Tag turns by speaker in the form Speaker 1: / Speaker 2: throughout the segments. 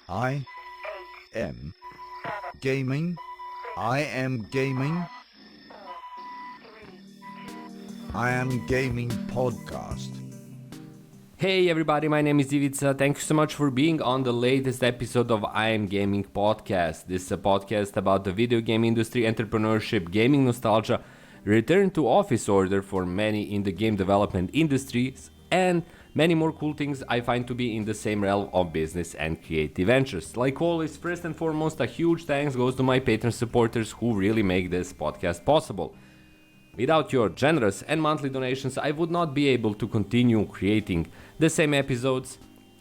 Speaker 1: I am gaming. I am gaming. I am gaming podcast.
Speaker 2: Hey everybody, my name is Ivica. Thank you so much for being on the latest episode of I Am Gaming podcast. This is a podcast about the video game industry, entrepreneurship, gaming nostalgia, return to office order for many in the game development industries, and many more cool things I find to be in the same realm of business and creative ventures. Like always, first and foremost, a huge thanks goes to my Patreon supporters who really make this podcast possible. Without your generous and monthly donations, I would not be able to continue creating the same episodes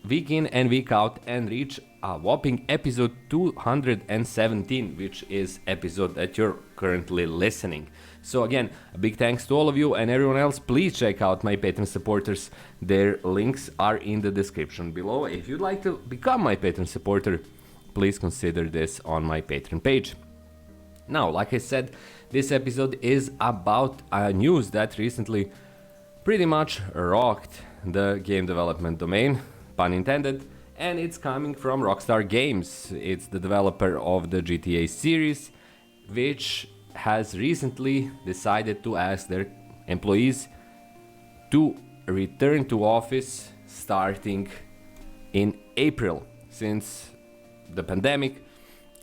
Speaker 2: week in and week out and reach a whopping episode 217, which is episode that you're currently listening. So again, a big thanks to all of you and everyone else. Please check out my Patreon supporters. Their links are in the description below. If you'd like to become my Patreon supporter, please consider this on my Patreon page. Now, like I said, this episode is about news that recently pretty much rocked the game development domain, pun intended, and it's coming from Rockstar Games. It's the developer of the GTA series, which has recently decided to ask their employees to return to office starting in April. Since the pandemic,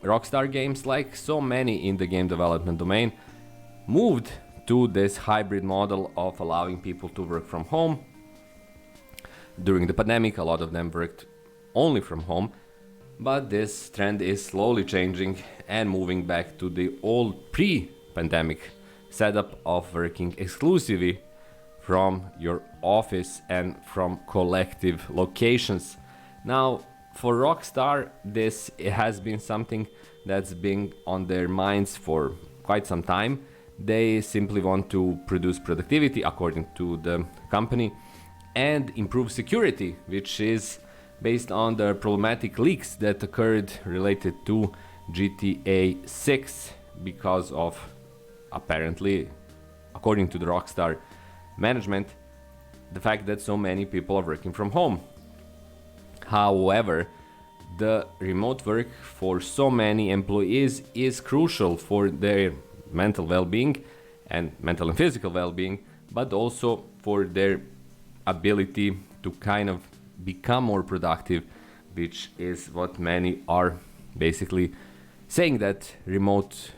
Speaker 2: Rockstar Games, like so many in the game development domain, moved to this hybrid model of allowing people to work from home. During the pandemic, a lot of them worked only from home, but this trend is slowly changing and moving back to the old pre-pandemic setup of working exclusively from your office and from collective locations. Now, for Rockstar, this has been something that's been on their minds for quite some time. They simply want to produce productivity according to the company and improve security, which is based on the problematic leaks that occurred related to GTA 6 because of, apparently, according to the Rockstar management, the fact that so many people are working from home. However, the remote work for so many employees is crucial for their mental well-being and mental and physical well-being, but also for their ability to kind of become more productive, which is what many are basically saying that remote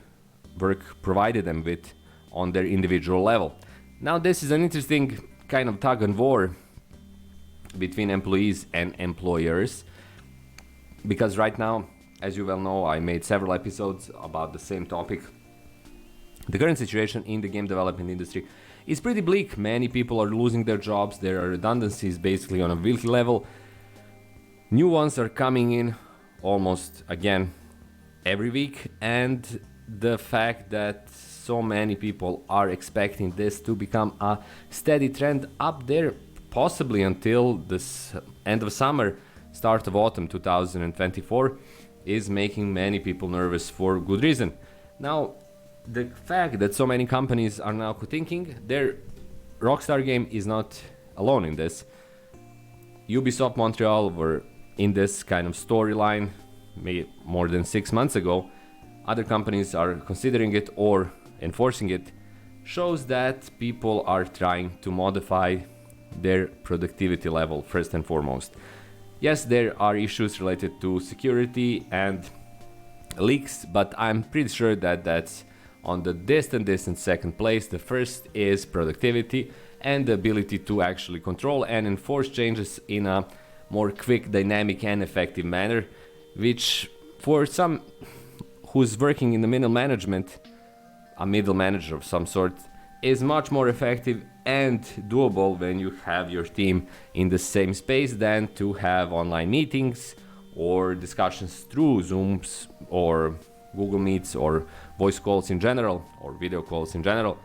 Speaker 2: work provided them with on their individual level. Now, this is an interesting kind of tug and war between employees and employers, because right now, as you well know, I made several episodes about the same topic. The current situation in the game development industry is pretty bleak. Many people are losing their jobs. There are redundancies basically on a weekly level. New ones are coming in almost again every week, and the fact that so many people are expecting this to become a steady trend up there possibly until this end of summer, start of autumn 2024, is making many people nervous for good reason. Now, the fact that so many companies are now thinking, their Rockstar game is not alone in this. Ubisoft Montreal were in this kind of storyline maybe more than 6 months ago. Other companies are considering it or enforcing it. Shows that people are trying to modify their productivity level first and foremost. Yes, there are issues related to security and leaks, but I'm pretty sure that that's on the distant second place. The first is productivity and the ability to actually control and enforce changes in a more quick, dynamic and effective manner, which for some who's working in the middle management, a middle manager of some sort, is much more effective and doable when you have your team in the same space than to have online meetings or discussions through Zooms or Google Meets or voice calls in general or video calls in general,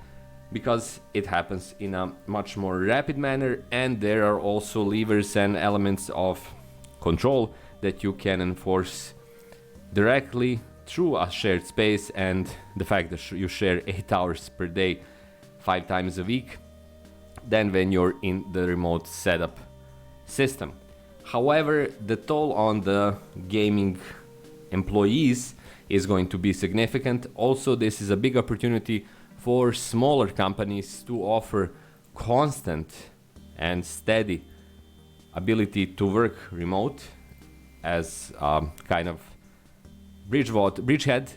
Speaker 2: because it happens in a much more rapid manner, and there are also levers and elements of control that you can enforce directly through a shared space, and the fact that you share 8 hours per day 5 times a week than when you're in the remote setup system. However, the toll on the gaming employees is going to be significant. Also, this is a big opportunity for smaller companies to offer constant and steady ability to work remote as kind of bridgehead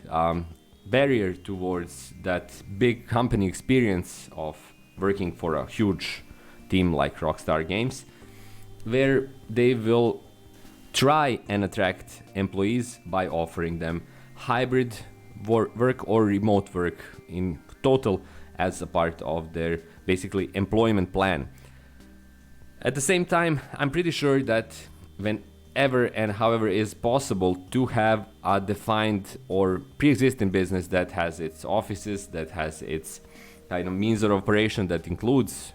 Speaker 2: barrier towards that big company experience of working for a huge team like Rockstar Games, where they will try and attract employees by offering them hybrid work or remote work in total as a part of their basically employment plan. At the same time, I'm pretty sure that whenever and however is possible to have a defined or pre-existing business that has its offices, that has its kind of means of operation that includes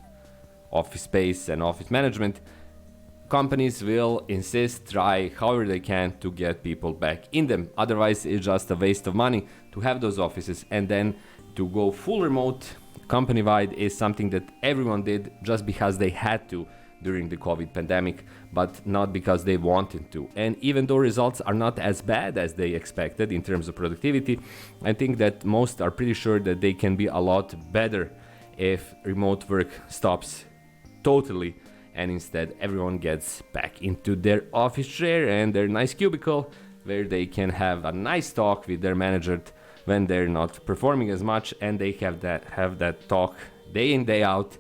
Speaker 2: office space and office management, companies will try however they can to get people back in them. Otherwise, it's just a waste of money to have those offices, and then to go full remote company-wide is something that everyone did just because they had to during the COVID pandemic, but not because they wanted to. And even though results are not as bad as they expected in terms of productivity, I think that most are pretty sure that they can be a lot better if remote work stops totally and instead everyone gets back into their office chair and their nice cubicle where they can have a nice talk with their manager when they're not performing as much, and they have that talk day in, day out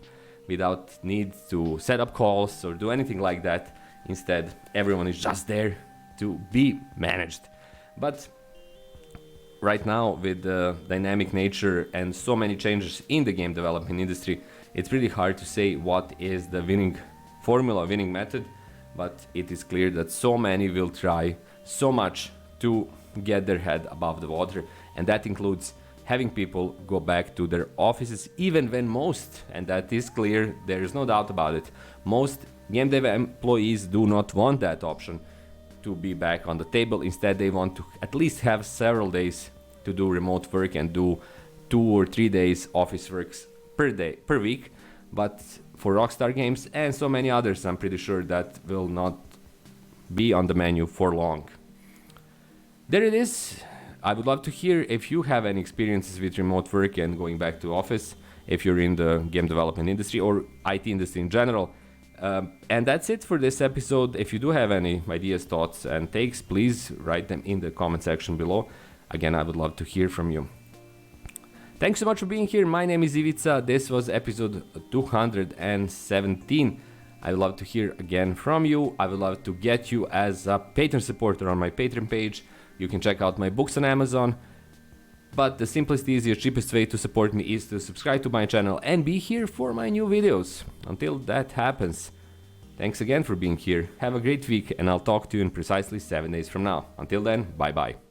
Speaker 2: without need to set up calls or do anything like that. Instead, everyone is just there to be managed. But right now, with the dynamic nature and so many changes in the game development industry, it's really hard to say what is the winning formula, winning method, but it is clear that so many will try so much to get their head above the water, and that includes having people go back to their offices, even when most, and that is clear, there is no doubt about it, most game dev employees do not want that option to be back on the table. Instead, they want to at least have several days to do remote work and do 2 or 3 days office works per week. But for Rockstar Games and so many others, I'm pretty sure that will not be on the menu for long. There it is. I would love to hear if you have any experiences with remote work and going back to office, if you're in the game development industry or IT industry in general. And that's it for this episode. If you do have any ideas, thoughts, and takes, please write them in the comment section below. Again, I would love to hear from you. Thanks so much for being here. My name is Ivica. This was episode 217. I would love to hear again from you. I would love to get you as a Patreon supporter on my Patreon page. You can check out my books on Amazon. But the simplest, easiest, cheapest way to support me is to subscribe to my channel and be here for my new videos. Until that happens, thanks again for being here. Have a great week, and I'll talk to you in precisely 7 days from now. Until then, bye bye.